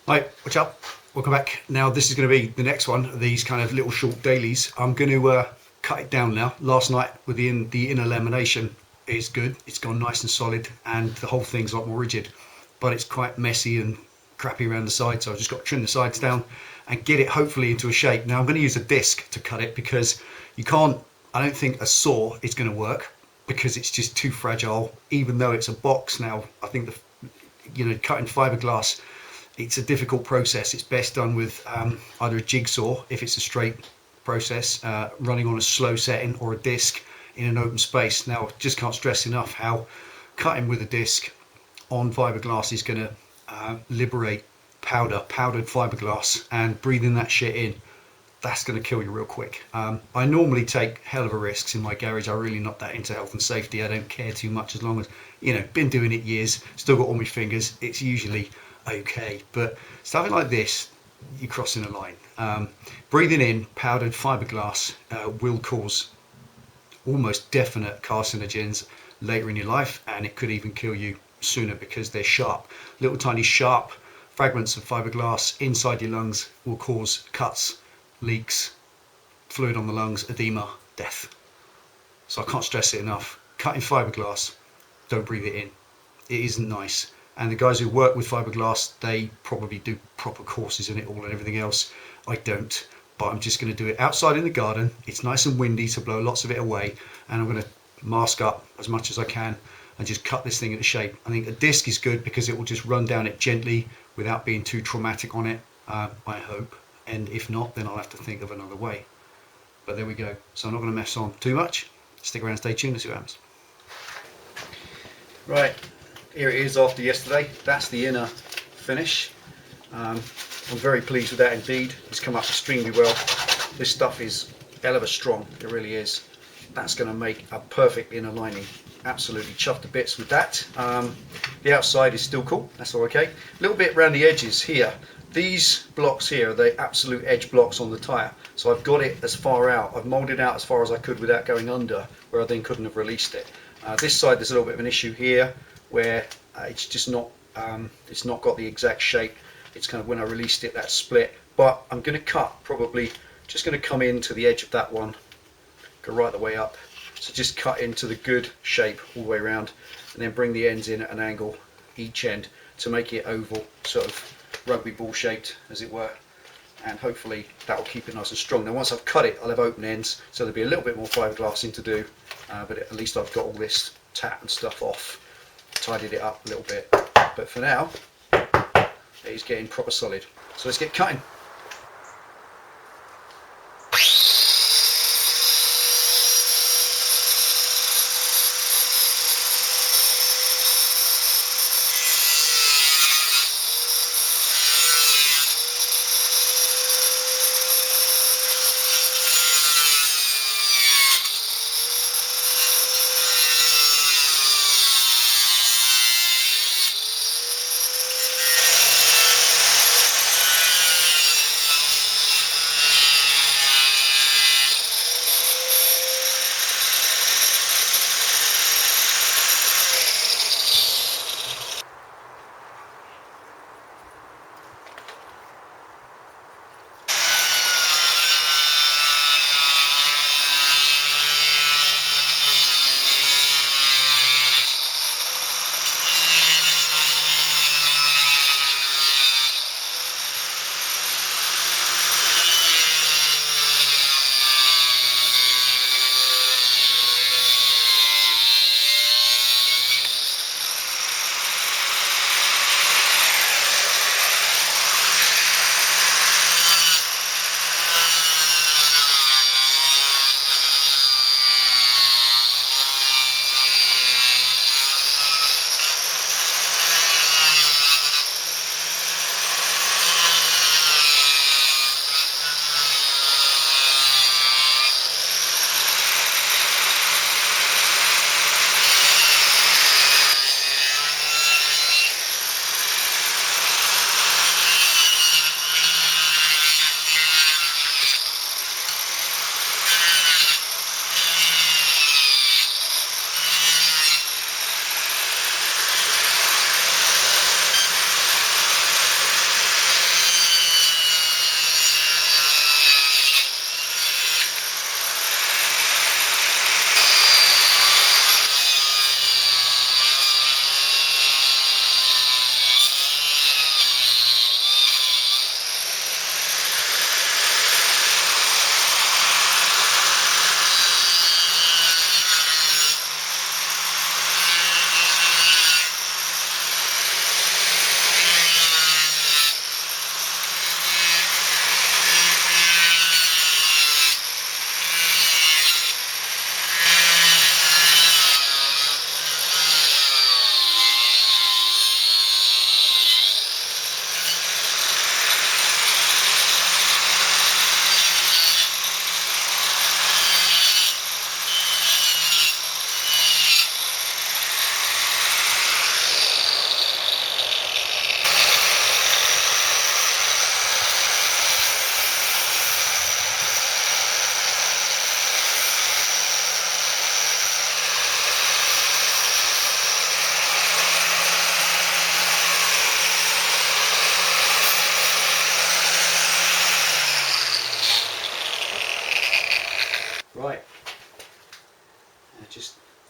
Hi, what's up? Welcome back. Now this is going to be the next one of these kind of little short dailies. I'm going to cut it down now. Last night within the inner lamination is good. It's gone nice and solid and the whole thing's a lot more rigid, but it's quite messy and crappy around the sides. So I've just got to trim the sides down and get it hopefully into a shape. Now I'm going to use a disc to cut it because you can't, I don't think a saw is going to work because it's just too fragile. Even though it's a box now, I think cutting fiberglass, it's a difficult process. It's best done with either a jigsaw if it's a straight process, running on a slow setting, or a disc in an open space. Now, just can't stress enough how cutting with a disc on fiberglass is going to liberate powdered fiberglass, and breathing that shit in, that's going to kill you real quick. I normally take hell of a risks in my garage. I'm really not that into health and safety. I don't care too much as long as, been doing it years, still got all my fingers. It's usually okay, but something like this, you're crossing a line. Breathing in powdered fiberglass will cause almost definite carcinogens later in your life, and it could even kill you sooner because they're sharp. Little tiny sharp fragments of fiberglass inside your lungs will cause cuts, leaks, fluid on the lungs, edema, death. So I can't stress it enough. Cutting fiberglass, don't breathe it in. It isn't nice. And the guys who work with fiberglass, they probably do proper courses in it all and everything else. I don't, but I'm just going to do it outside in the garden. It's nice and windy to blow lots of it away, and I'm going to mask up as much as I can and just cut this thing into shape. I think a disc is good because it will just run down it gently without being too traumatic on it, I hope. And if not, then I'll have to think of another way. But there we go. So I'm not going to mess on too much. Stick around, stay tuned, and see what happens. Right, here it is after yesterday. That's the inner finish. I'm very pleased with that indeed. It's come up extremely well. This stuff is hell of a strong, it really is. That's going to make a perfect inner lining. Absolutely chuffed to bits with that. The outside is still cool, that's all okay. A little bit around the edges here. These blocks here are the absolute edge blocks on the tyre. So I've got it as far out. I've moulded out as far as I could without going under, where I then couldn't have released it. This side there's a little bit of an issue here where it's just not it's not got the exact shape. It's kind of when I released it that split, but I'm going to cut, probably just going to come into the edge of that one, go right the way up, so just cut into the good shape all the way around, and then bring the ends in at an angle each end to make it oval, sort of rugby ball shaped as it were, and hopefully that will keep it nice and strong. Now once I've cut it, I'll have open ends, so there'll be a little bit more fiberglassing to do, but at least I've got all this tat and stuff off, tidied it up a little bit. But for now, it is getting proper solid. So let's get cutting.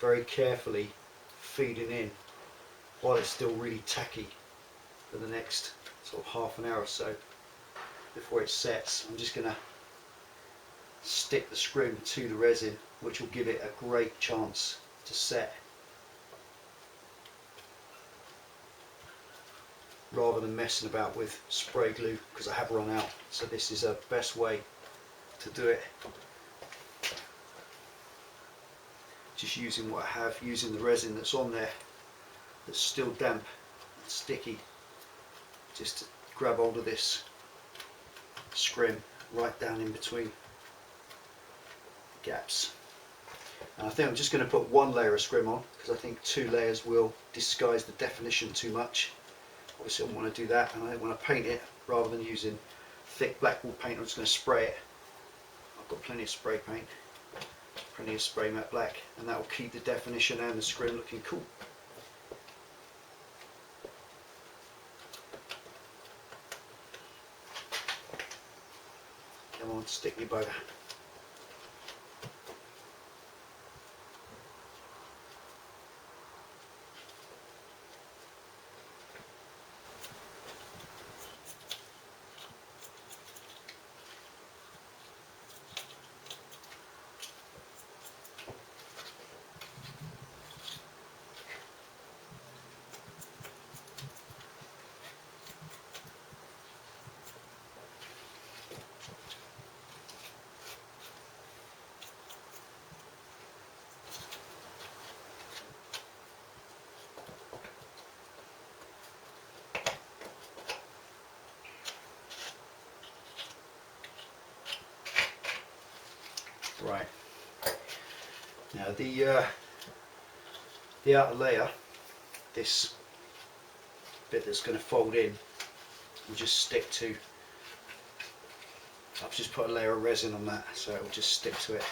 very carefully feeding in while it's still really tacky for the next sort of half an hour or so before it sets. I'm just going to stick the scrim to the resin, which will give it a great chance to set, rather than messing about with spray glue, because I have run out. So this is a best way to do it, just using what I have, using the resin that's on there that's still damp and sticky, just to grab hold of this scrim right down in between gaps. And I think I'm just going to put one layer of scrim on, because I think 2 layers will disguise the definition too much. Obviously I don't want to do that, and I want to paint it rather than using thick black wool paint. I'm just going to spray it. I've got plenty of spray paint, plenty of spray matte black, and that will keep the definition and the scrim looking cool. Come on, stick me bow. Right, now the outer layer, this bit that's going to fold in, will just stick to, I've just put a layer of resin on that, so it will just stick to it.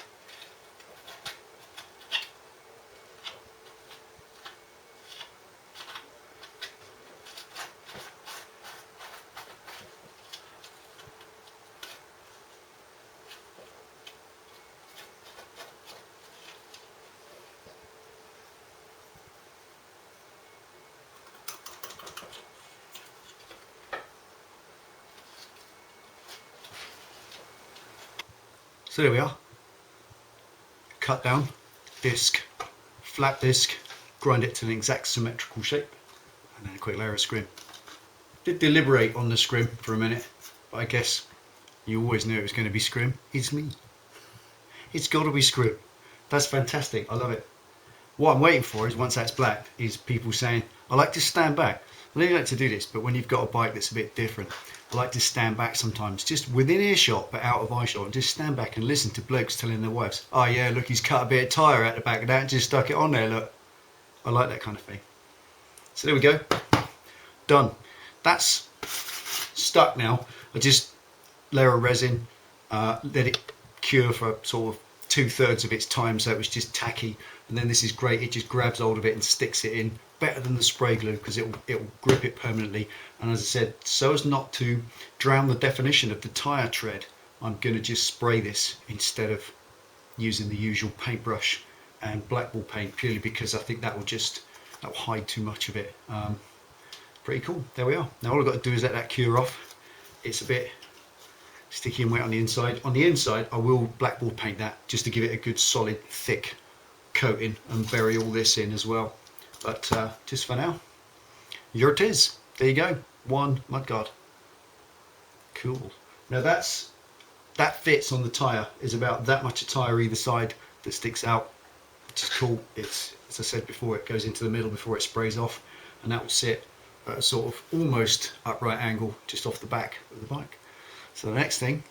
So there we are, cut down disc, flat disc, grind it to an exact symmetrical shape, and then a quick layer of scrim. Did deliberate on the scrim for a minute, but I guess you always knew it was going to be scrim. It's me. It's got to be scrim. That's fantastic. I love it. What I'm waiting for is, once that's black, is people saying, I like to stand back. I know you like to do this, but when you've got a bike that's a bit different, I like to stand back sometimes, just within earshot but out of eyeshot, and just stand back and listen to blokes telling their wives, oh yeah, look, he's cut a bit of tyre out the back of that and just stuck it on there, look. I like that kind of thing. So there we go. Done. That's stuck now. I just layer of resin, let it cure for sort of 2/3 of its time, so it was just tacky, and then this is great. It just grabs hold of it and sticks it in better than the spray glue, because it'll grip it permanently. And as I said, so as not to drown the definition of the tyre tread, I'm going to just spray this instead of using the usual paintbrush and black wool paint, purely because I think that will hide too much of it. Pretty cool. There we are. Now all I've got to do is let that cure off. It's a bit sticky and wet on the inside. On the inside I will black wool paint that, just to give it a good solid thick coating and bury all this in as well. But just for now, here it is. There you go, one mudguard. Cool. Now that fits on the tyre. Is about that much of tyre either side that sticks out, which is cool. It's, as I said before, it goes into the middle before it sprays off, and that will sit at a sort of almost upright angle just off the back of the bike. So the next thing,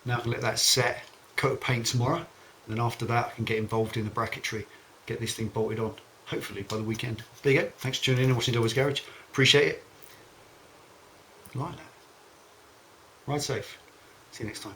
now I can let that set, coat of paint tomorrow, and then after that I can get involved in the bracketry, get this thing bolted on, hopefully by the weekend. There you go. Thanks for tuning in and watching Delboy's Garage. Appreciate it. Like that. Ride safe. See you next time.